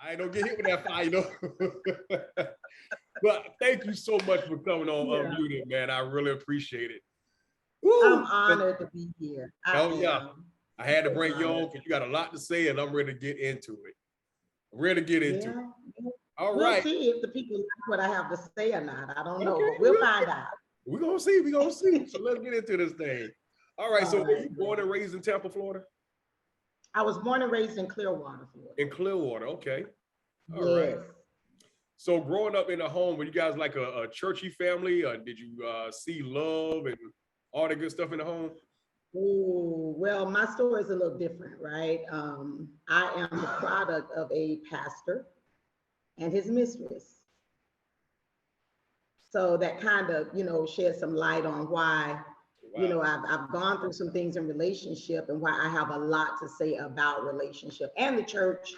I don't get hit with that fire, you know. But thank you so much for coming on Unmuted, man. I really appreciate it. Woo. I'm honored to be here. Yeah. I had to bring you on because you got a lot to say, and I'm ready to get into it. I'm ready to get into it. All right. We'll see if the people like what I have to say or not. I don't know, but we'll find out. We're going to see. We're going to see. So let's get into this thing. All right. So were you born and raised in Tampa, Florida? I was born and raised in Clearwater, Florida. In Clearwater. Okay. All right. So growing up in a home, were you guys like a churchy family? Or did you see love and all the good stuff in the home? Oh, well, my story is a little different, right? I am the product of a pastor and his mistress. So that kind of, shed some light on why, I've gone through some things in relationship and why I have a lot to say about relationship and the church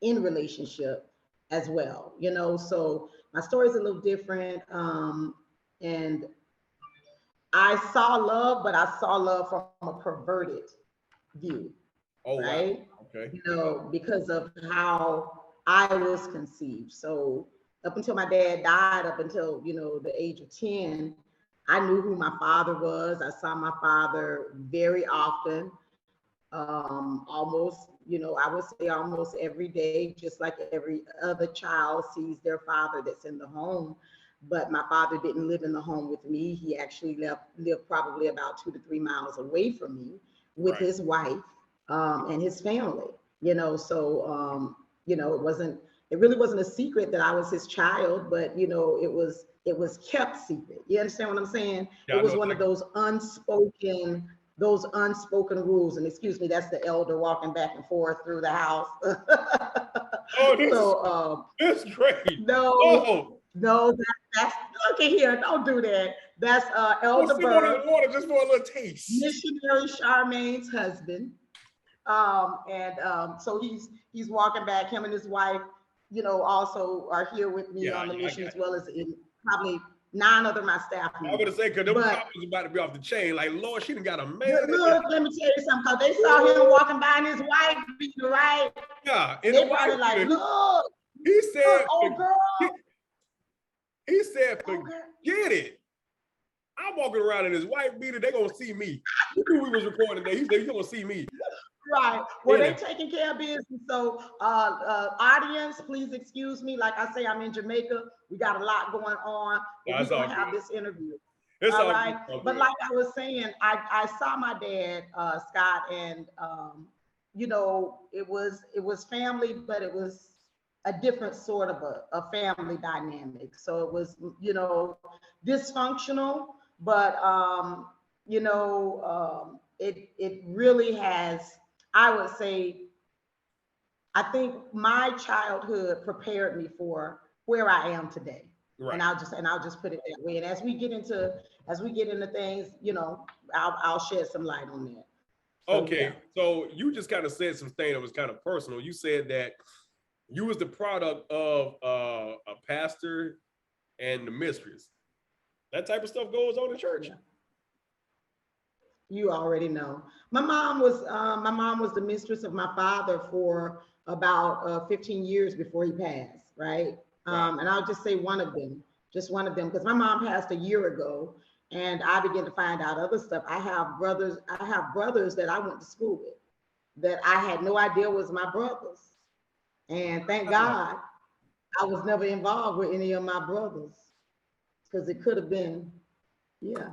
in relationship as well, so my story is a little different. And I saw love, but I saw love from a perverted view. Oh, right? Wow. Okay. Because of how I was conceived. So up until my dad died, up until, the age of 10, I knew who my father was. I saw my father very often, almost, I would say almost every day, just like every other child sees their father that's in the home. But my father didn't live in the home with me. He actually lived probably about 2 to 3 miles away from me with his wife and his family, so, it really wasn't a secret that I was his child, but, it was kept secret. You understand what I'm saying? Yeah, it was one of those unspoken rules. And excuse me, that's the elder walking back and forth through the house. That's great. No, that's look at here. Don't do that. That's Elder Bird, water just for a little taste. Missionary Charmaine's husband. So he's walking back. Him and his wife, also are here with me on the mission, as well as in probably 9 other my staff members. I'm gonna say, because them cops was about to be off the chain. Like, Lord, she done got a man. Look, let me tell you something. Because they saw him walking by and his wife being right. Yeah, and they probably like, look. He said, "Oh, girl." He said, forget it. I'm walking around in his white beater. They gonna see me. He knew we was recording today. He said, you gonna see me. Right. Well, they taking care of business. So, audience, please excuse me. Like I say, I'm in Jamaica. We got a lot going on. We're gonna have this interview. All right. But like I was saying, I saw my dad, Scott, and it was family, but it was a different sort of a family dynamic. So it was, dysfunctional, but it really has, I would say, I think my childhood prepared me for where I am today. Right. And I'll just put it that way. And as we get into things, I'll shed some light on that. Okay. So you just kind of said some things that was kind of personal. You said that you was the product of a pastor and the mistress. That type of stuff goes on in church. Yeah. You already know. My mom was the mistress of my father for about 15 years before he passed, right? And I'll just say one of them, because my mom passed a year ago, and I began to find out other stuff. I have brothers that I went to school with that I had no idea was my brothers. And thank God I was never involved with any of my brothers, because it could have been, yeah.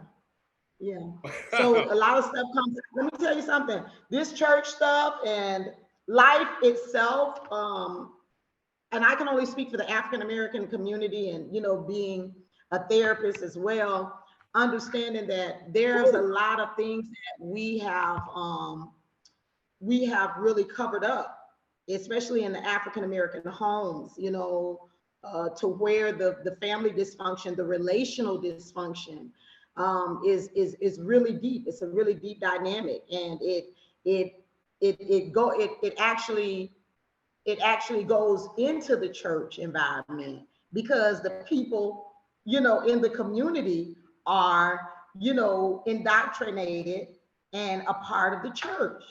So a lot of stuff comes. Let me tell you something. This church stuff and life itself, and I can only speak for the African American community, and being a therapist as well, understanding that there's a lot of things that we have really covered up, especially in the African American homes, to where the family dysfunction, the relational dysfunction, is really deep. It's a really deep dynamic, and it actually goes into the church environment, because the people, in the community are, indoctrinated and a part of the church.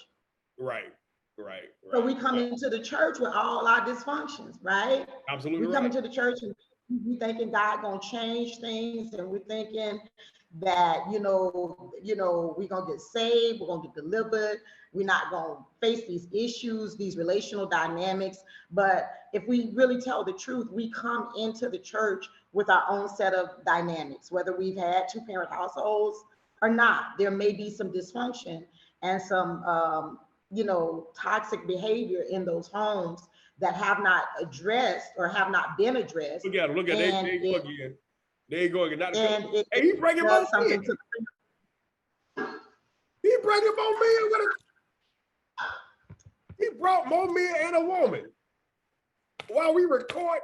Right. Right. So Right. we come into the church with all our dysfunctions, right? Absolutely We come right. into the church and we thinking God gonna change things, and we're thinking that we're gonna get saved, we're gonna get delivered, we're not gonna face these issues, these relational dynamics. But if we really tell the truth, we come into the church with our own set of dynamics, whether we've had two-parent households or not. There may be some dysfunction and some toxic behavior in those homes that have not addressed or have not been addressed. Look at him. Look at him. And There you go again. There you go again. Not and it, hey, he bringing more does something men. to He bringing more men. He brought more men and a woman while we record.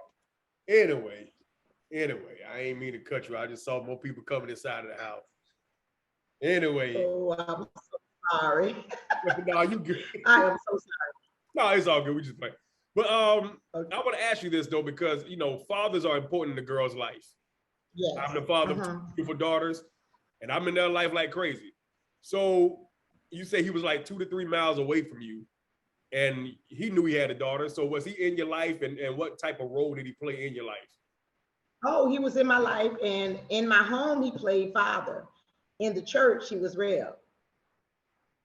Anyway, I ain't mean to cut you. I just saw more people coming inside of the house. Anyway. Oh, I'm so sorry. No, you good. I am so sorry. No, it's all good. We just play. But Okay. I want to ask you this though, because fathers are important in the girl's life. Yes. I'm the father of two beautiful daughters, and I'm in their life like crazy. So you say he was like 2 to 3 miles away from you, and he knew he had a daughter. So was he in your life, and what type of role did he play in your life? Oh, he was in my life, and in my home, he played father. In the church, he was Rev,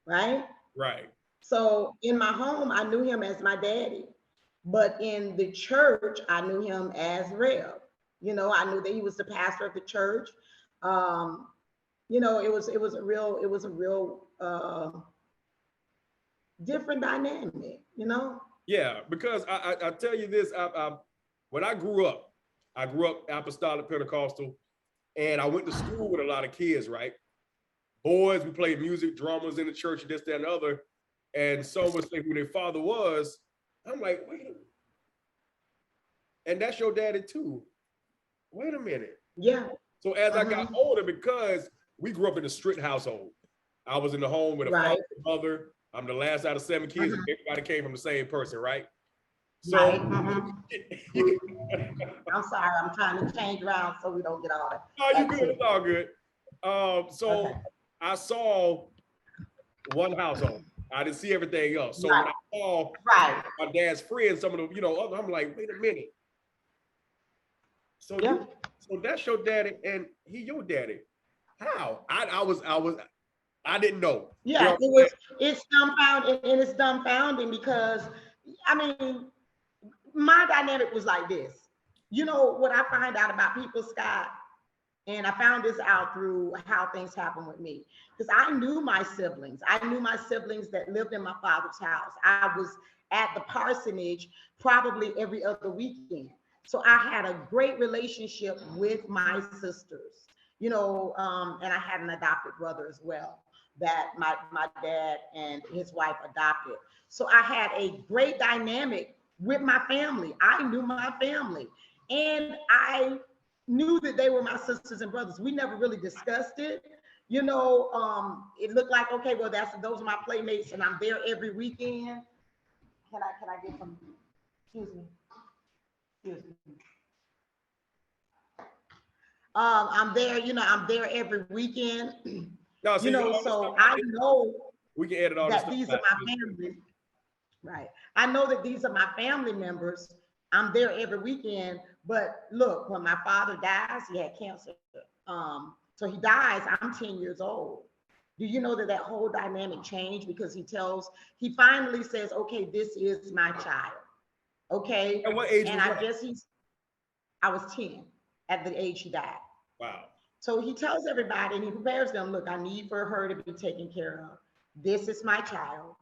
right? Right. So in my home, I knew him as my daddy, but in the church, I knew him as Rev. I knew that he was the pastor of the church. It was a real different dynamic. Yeah, because I tell you this, when I grew up apostolic Pentecostal, and I went to school with a lot of kids, right? Boys, we played music, drummers in the church, this, that, and the other. And some would say who their father was. I'm like, wait a minute. And that's your daddy too. Wait a minute. Yeah. So as I got older, because we grew up in a strict household, I was in the home with a father and mother. I'm the last out of 7 kids, and everybody came from the same person, right? So right. I'm sorry, I'm trying to change around so we don't get all that. Oh, you good, it's all good. So I saw one household. I didn't see everything else. So when I saw my dad's friends, some of them, other, I'm like, wait a minute. So so that's your daddy, and he your daddy. How? I didn't know. Yeah, it's dumbfounding, and it's dumbfounding because my dynamic was like this. What I find out about people, Scott, and I found this out through how things happen with me, because I knew my siblings. I knew my siblings that lived in my father's house. I was at the parsonage probably every other weekend. So I had a great relationship with my sisters, and I had an adopted brother as well that my dad and his wife adopted. So I had a great dynamic with my family. I knew my family, and I knew that they were my sisters and brothers. We never really discussed it. It looked like, okay, well, those are my playmates, and I'm there every weekend. Can I get some? Excuse me. I'm there. I'm there every weekend. No, so I know we can edit all that these are my family. Right. I know that these are my family members. I'm there every weekend. But look, when my father dies, he had cancer. So he dies, I'm 10 years old. Do you know that whole dynamic changed? Because he finally says, okay, this is my child. Okay. At what age? And I was 10 at the age he died. Wow. So he tells everybody and he prepares them, look, I need for her to be taken care of. This is my child.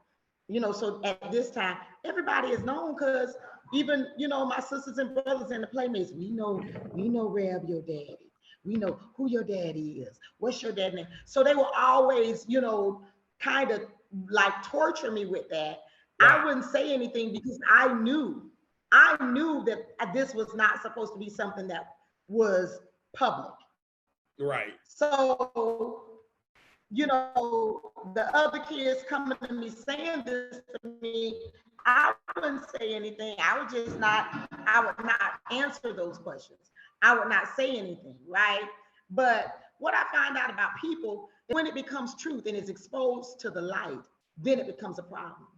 So at this time, everybody is known, because even, my sisters and brothers and the playmates, we know Reb, your daddy. We know who your daddy is. What's your dad's name? So they will always, kind of like torture me with that. Right. I wouldn't say anything because I knew that this was not supposed to be something that was public. Right. So, the other kids coming to me saying this to me, I wouldn't say anything. I would not answer those questions. I would not say anything, right? But what I find out about people, when it becomes truth and is exposed to the light, then it becomes a problem.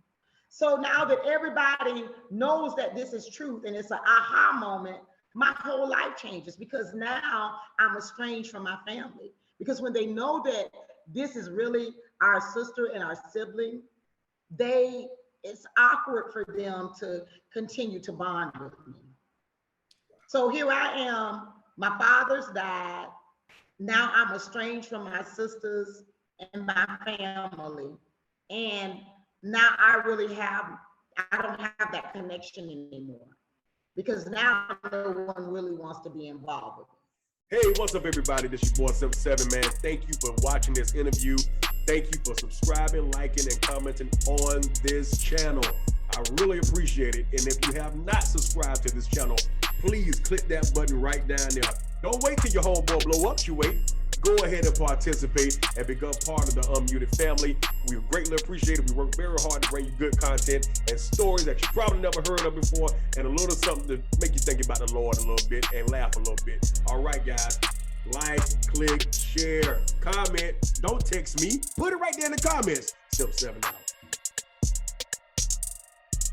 So now that everybody knows that this is truth and it's an aha moment, my whole life changes, because now I'm estranged from my family. Because when they know that this is really our sister and our sibling, it's awkward for them to continue to bond with me. So here I am, my father's died. Now I'm estranged from my sisters and my family. And now I don't have that connection anymore, because now no one really wants to be involved with me. Hey, what's up, everybody? This is your boy 77, man. Thank you for watching this interview. Thank you for subscribing, liking, and commenting on this channel. I really appreciate it. And if you have not subscribed to this channel, please click that button right down there. Don't wait till your homeboy blow up. You wait. Go ahead and participate and become part of the Unmuted family. We greatly appreciate it. We work very hard to bring you good content and stories that you probably never heard of before, and a little something to make you think about the Lord a little bit and laugh a little bit. All right, guys. Like, click, share, comment. Don't text me. Put it right there in the comments. 7 out.